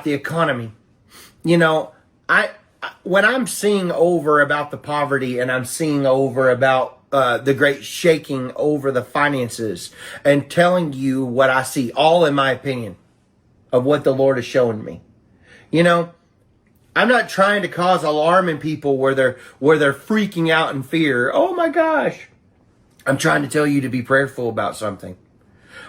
the economy. You know, when I'm seeing over about the poverty and I'm seeing over about the great shaking over the finances and telling you what I see, all in my opinion of what the Lord is showing me. You know, I'm not trying to cause alarm in people where they're freaking out in fear. Oh my gosh. I'm trying to tell you to be prayerful about something.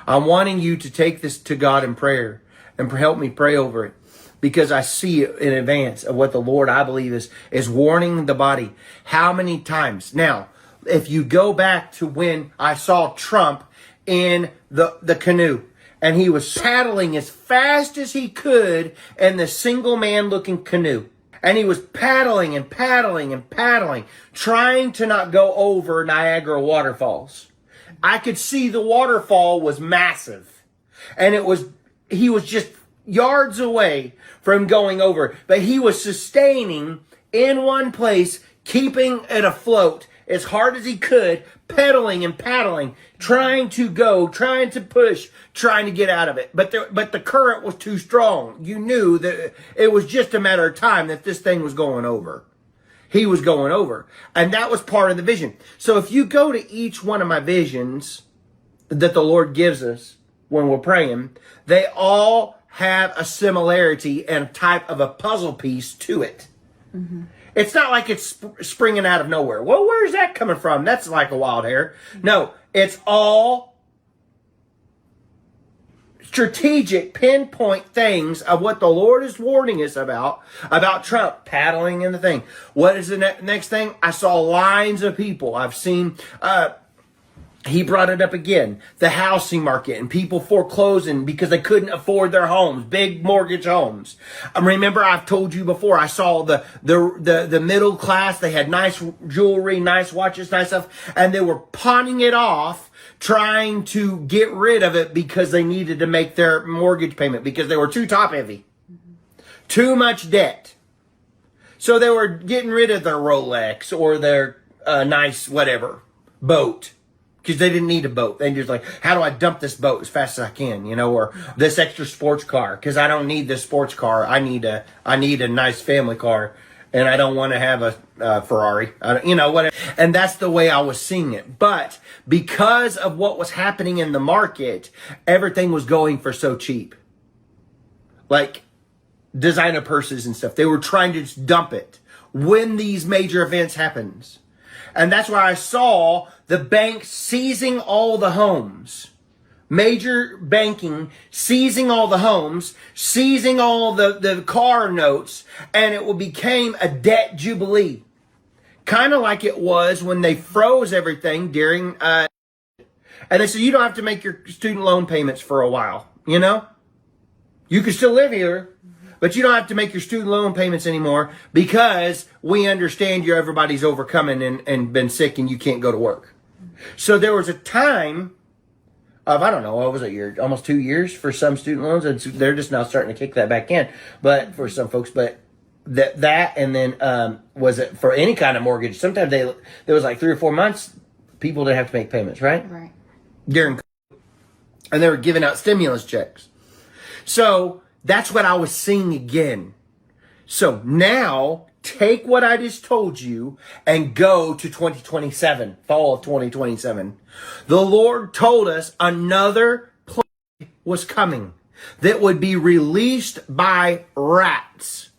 I'm wanting you to take this to God in prayer and help me pray over it, because I see it in advance of what the Lord, I believe, is warning the body. How many times? Now, if you go back to when I saw Trump in the canoe, and he was paddling as fast as he could in the single man looking canoe. And he was paddling and paddling and paddling, trying to not go over Niagara waterfalls. I could see the waterfall was massive. And he was just yards away from going over. But he was sustaining in one place, keeping it afloat as hard as he could, pedaling and paddling, trying to go, trying to push, trying to get out of it. But the current was too strong. You knew that it was just a matter of time that this thing was going over. He was going over. And that was part of the vision. So if you go to each one of my visions that the Lord gives us when we're praying, they all have a similarity and type of a puzzle piece to it. Mm-hmm. It's not like it's springing out of nowhere. Well, where's that coming from? That's like a wild hair. No, it's all strategic, pinpoint things of what the Lord is warning us about Trump paddling in the thing. What is the next thing? I saw lines of people. I've seen, he brought it up again, the housing market and people foreclosing because they couldn't afford their homes, big mortgage homes. Remember, I've told you before, I saw the middle class. They had nice jewelry, nice watches, nice stuff, and they were pawning it off, trying to get rid of it because they needed to make their mortgage payment because they were too top heavy, too much debt. So they were getting rid of their Rolex or their nice whatever boat. Because they didn't need a boat. They just like, how do I dump this boat as fast as I can, or this extra sports car? Because I don't need this sports car. I need a nice family car, and I don't want to have a Ferrari. Whatever. And that's the way I was seeing it. But because of what was happening in the market, everything was going for so cheap. Like designer purses and stuff. They were trying to just dump it when these major events happens. And that's why I saw the bank seizing all the homes. Major banking seizing all the homes, seizing all the car notes, and it became a debt jubilee. Kind of like it was when they froze everything during, and they said, you don't have to make your student loan payments for a while, You can still live here, but you don't have to make your student loan payments anymore because we understand everybody's overcoming and been sick and you can't go to work. So there was a time of, I don't know, what was it, almost 2 years for some student loans, and they're just now starting to kick that back in. But for some folks, but that and then was it for any kind of mortgage? Sometimes there was like 3 or 4 months people didn't have to make payments, right? Right. And they were giving out stimulus checks. So that's what I was seeing again. So now take what I just told you and go to 2027, fall of 2027. The Lord told us another plague was coming that would be released by rats.